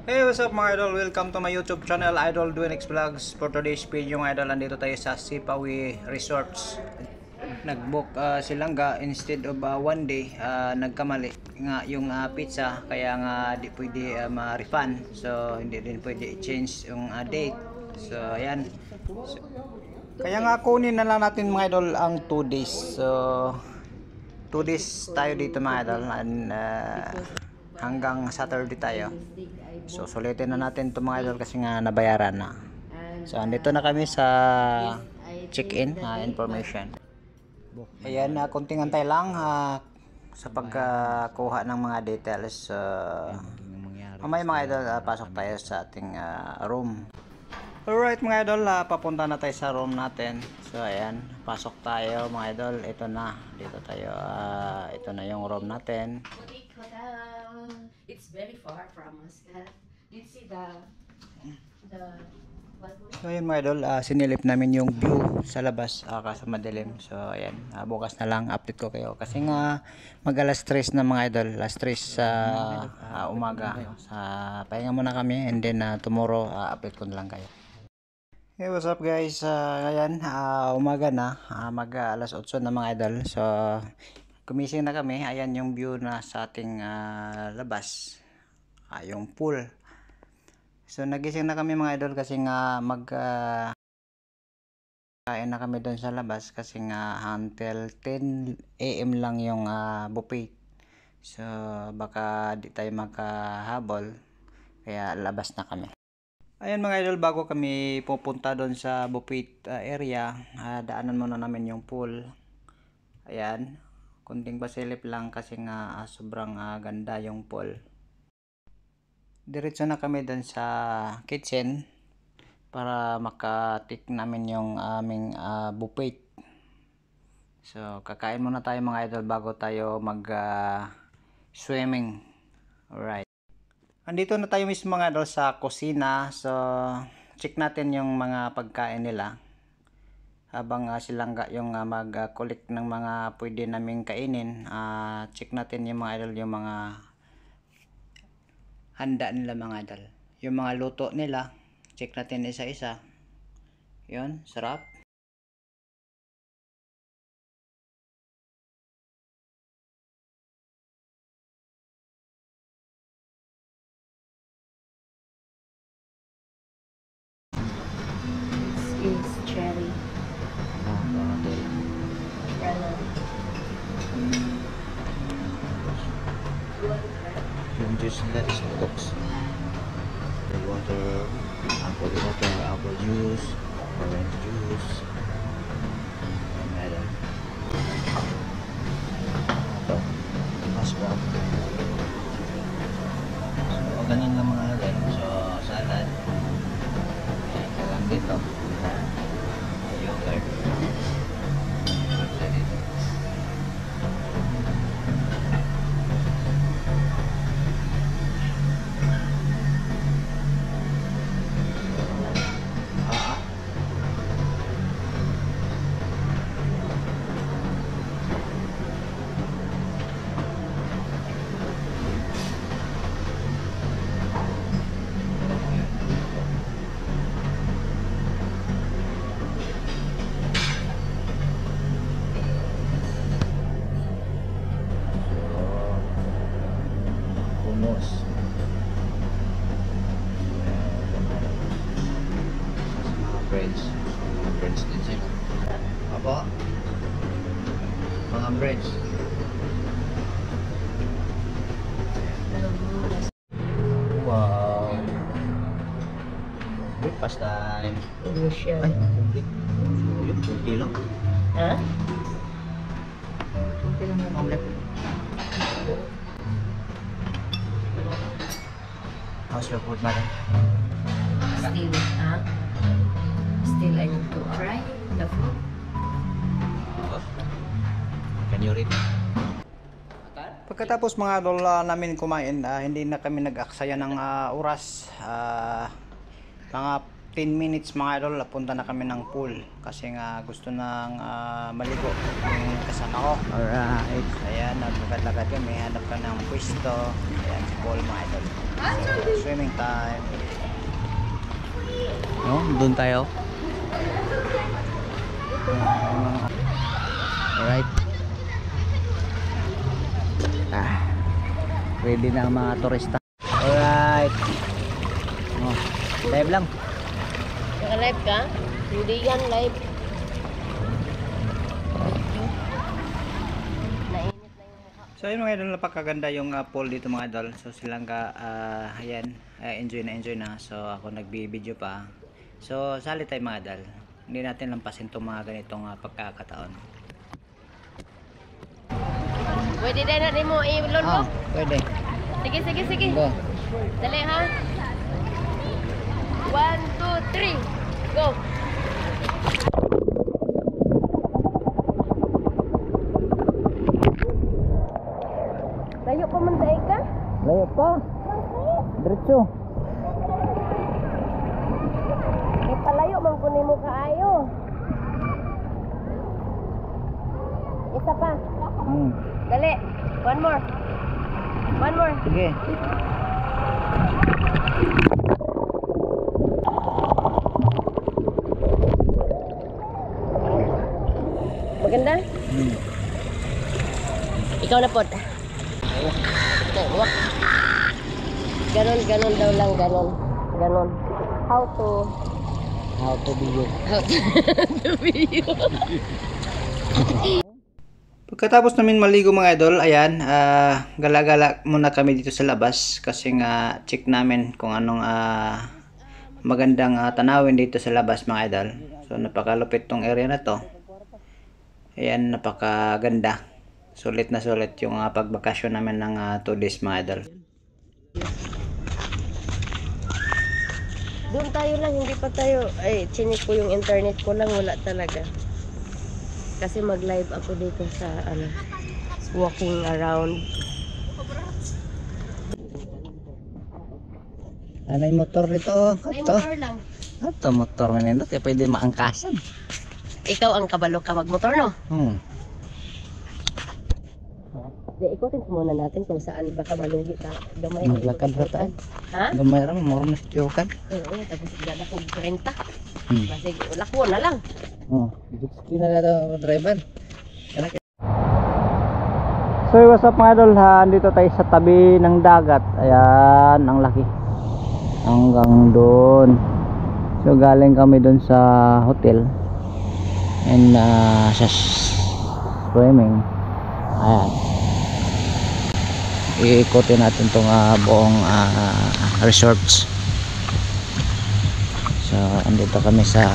Hey, what's up mga idol? Welcome to my YouTube channel, Idol Duenex Vlogs. For today's video mga idol, nandito tayo sa Sipawi Resorts. Nag-book silangga instead of one day. Nagkamali nga yung pizza, kaya nga di pwede ma-refund. So, hindi din pwede i-change yung date. So, ayan. So, kaya nga kunin na lang natin mga idol ang 2 days. So, 2 days tayo dito mga idol. And, hanggang Saturday tayo. So sulitin na natin ito mga idol kasi nga nabayaran na. So andito na kami sa check-in information. Ayan, konting antay lang sa pagkuha ng mga details. Mamaya mga idol, pasok tayo sa ating room. Alright mga idol, papunta na tayo sa room natin. So ayan, pasok tayo mga idol. Ito na, dito tayo. Ito na yung room natin. It's very far from us. You see So ayan mga idol, sinilip namin yung view sa labas kasi madilim. So ayan, bukas na lang update ko kayo kasi nga mag alas 3 na mga idol, alas 3 sa umaga. Sa pahinga muna kami and then tomorrow update ko na lang kayo. Hey, what's up guys? Ayan, umaga na, mag alas 8 na mga idol. So gumising na kami. Ayan yung view na sa ating labas, yung pool. So nagising na kami mga idol kasi nga kain na kami doon sa labas kasi nga until 10 AM lang yung buffet. So baka di tayo makahabol kaya labas na kami. Ayan mga idol, bago kami pupunta doon sa buffet area, daanan muna namin yung pool. Ayan, kunting pasilip lang kasi nga sobrang ganda yung pool. Diretso na kami doon sa kitchen para makatik namin yung aming buffet. So kakain muna tayo mga idol bago tayo mag swimming. Alright. Andito na tayo mismo mga idol sa kusina. So check natin yung mga pagkain nila. Habang silangga yung mag-collect ng mga pwede naming kainin, check natin yung mga idol, yung mga handa nila mga idol. Yung mga luto nila, check natin isa-isa. Yun, sarap. is cherry. Yung juice nila is tox. The water, apple juice, orange juice. Meron. Ito, masarap. So, ganun lang mga agad. So, salad. Ito lang dito. Yogurt. Mga breads din sila. Apa? Mga breads. Wow. Breakfast time. Ay, kumbi. Yun, kunti lang. Ha? Kunti lang yung omelette. How's your food, madam? Still, huh? Still, I need to try the food. Can you read? Pagkatapos mga idol namin kumain, hindi na kami nag-aksaya ng oras. Mga 10 minutes mga idol, punta na kami ng pool kasi nga gusto nang maligo yung kasama ko. Alright. Ayan, naglakad-lakad kami, hanap ka ng pwesto. Ayan si Paul mga idol. Swimming time. No, doon tayo. Alright. Ready na ang mga turista. Alright. Oh, live lang. Naka-live ka? Hindi yan live. Nainit na yung mukha. So yun mga idol, napakaganda yung pool dito mga idol. So silang ayan, enjoy na. So ako nagbi-video pa. So sali tayo mga idol. Hindi natin lampasin itong mga ganitong pagkakataon. Pwede din natin mo i-load mo? Pwede. Sige. Go. Dali ha. 1, 2, 3. Go. Layo pa man dahil ka? Layo pa. Diretso. May palayo man kunin mo kaayo. Isa pa. Dali. One more. Sige. Maganda? Ikaw na po. Walk. Ganon daw lang, ganon. How to be you. Pagkatapos namin maligo mga idol, ayan, gala-gala muna kami dito sa labas kasi nga check namin kung anong magandang tanawin dito sa labas mga idol. So napakalupit tong area na to. Ayan, napakaganda. Sulit na sulit yung pagbakasyon namin ng 2 days mga idol. Doon tayo lang, hindi pa tayo, chinik ko yung internet ko lang, wala talaga. Kasi mag-live ako dito sa, walking around. Ano yung motor nito? May motor lang. Ito motor na nito, kaya pwede maangkasan. Ikaw ang kabalo ka magmotor, no? Di, ikutin muna natin kung saan baka malugi ka. Gamay. Maglakad ba tayo? Ha? Gamay rin, moro na sityokan. Oo, tapos gana kong 30. Kasi lakwo na lang. Dito na ito, driver. So what's up mga idol, andito tayo sa tabi ng dagat. Ayan, ang laki. Hanggang doon. So galing kami doon sa hotel. And sa swimming. Ayan. Iikotin natin itong buong resorts. So andito kami sa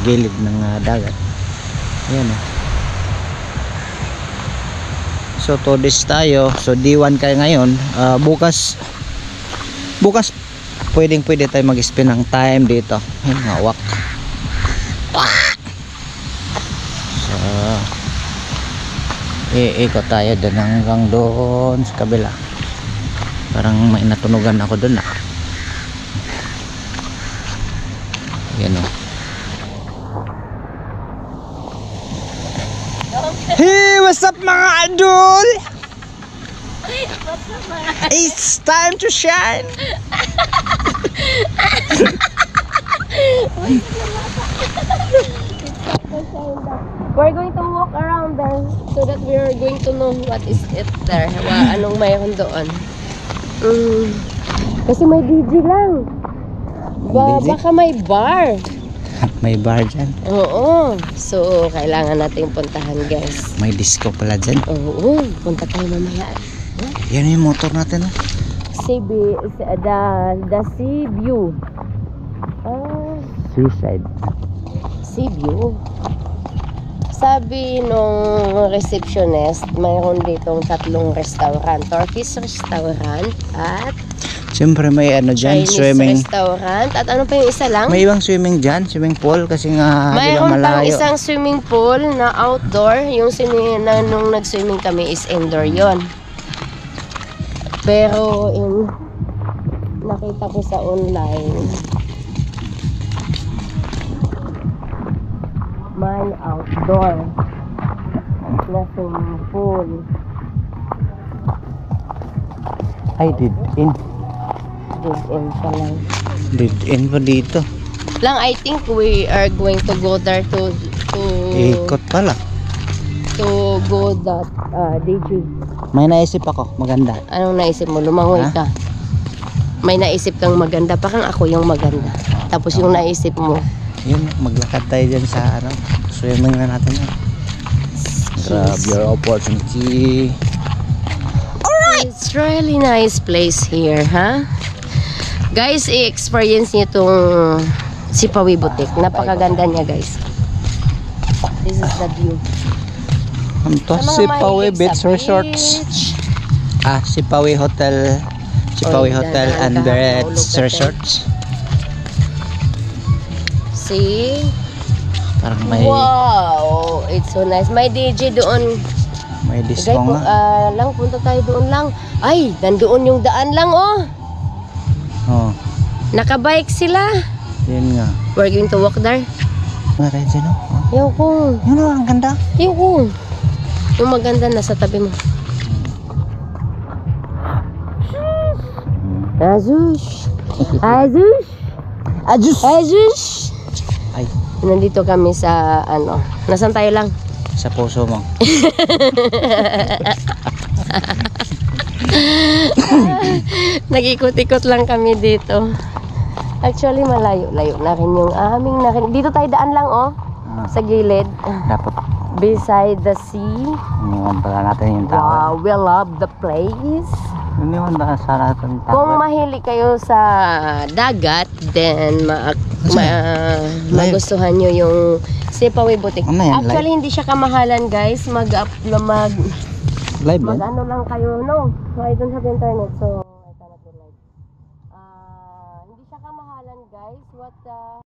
gilid ng dagat. Ayan o. So 2 days tayo. So D1 kayo ngayon. Bukas pwede tayo mag-spend ng time dito. Ayan, ngawak. So iikot tayo doon hanggang doon sa kabila. Parang may natunugan ako doon Yan o. Hey, what's up mga idol? It's time to shine. We're going to walk around there so that we are going to know what is it there. Anong mayroon doon. Kasi may DJ lang. DJ? Baka may bar. May bar dyan. Oo. So, kailangan nating puntahan, guys. May disco pala dyan. Oo. Punta tayo mamaya. Yan yung motor natin. The Sea View. Seaside. Sea View. Sabi nung receptionist, mayroon ditong 3 restaurant. Turkish restaurant at Siyempre may dyan, Chinese swimming. restaurant. At ano pa yung isa lang? May ibang swimming dyan, swimming pool kasi nga di ba Mayroon pang malayo. isang swimming pool na outdoor. Yung nung nag-swimming kami is indoor yon. Pero nakita ko sa online, may outdoor na swimming pool. I did in. Dead end pa lang. Dead end pa dito. Lang, I think we are going to go there to Ikot pala. to go that DJ. May naisip ako, maganda. Anong naisip mo? Lumangoy Ha? ka. May naisip kang maganda, parang ako yung maganda. Tapos yung naisip mo, Yun, maglakad tayo dyan sa ano. Swimming na natin yun. Grab your opportunity. it's really nice place here, ha? Guys, i-experience niyo itong Sipawi Boutique. Napakaganda niya, guys. This is the view. Ito, Sa mga Sipawi mahilig Beach sa Resorts. beach. Sipawi Hotel. Sipawi Oy, Hotel dadaan and ka, Beach mahulog ka, Resorts. See? Parang may Wow! It's so nice. May DJ doon. may Guys, disco nga. lang, punta tayo doon lang. Ay, nandoon yung daan lang, oh. Oh, Nakabike sila. yun nga. We're going to walk there. Mga rin dyan, oh. Ayoko. Yun oh, ang ganda. Ayoko. Yung maganda nasa tabi mo. Azush! Azush! Ajus! Azush! Ay, Nandito kami sa, ano, nasan tayo lang? sa puso mo. Nag-ikot-ikot lang kami dito. Actually, malayo-layo na rin yung aming dito tayo daan lang, oh. Sa gilid. Dapat Beside the sea. iniwan pala natin yung tower. Wow, we love the place. Iniwan ba sa natin yung tower? Kung mahilig kayo sa dagat, then magustuhan nyo yung Sipawi Boutique. Ano yan, Actually, hindi siya kamahalan, guys. Live ba? Mag-ano lang kayo, no? So, I don't have internet, so I cannot do live. Hindi siya kamahalan, guys. What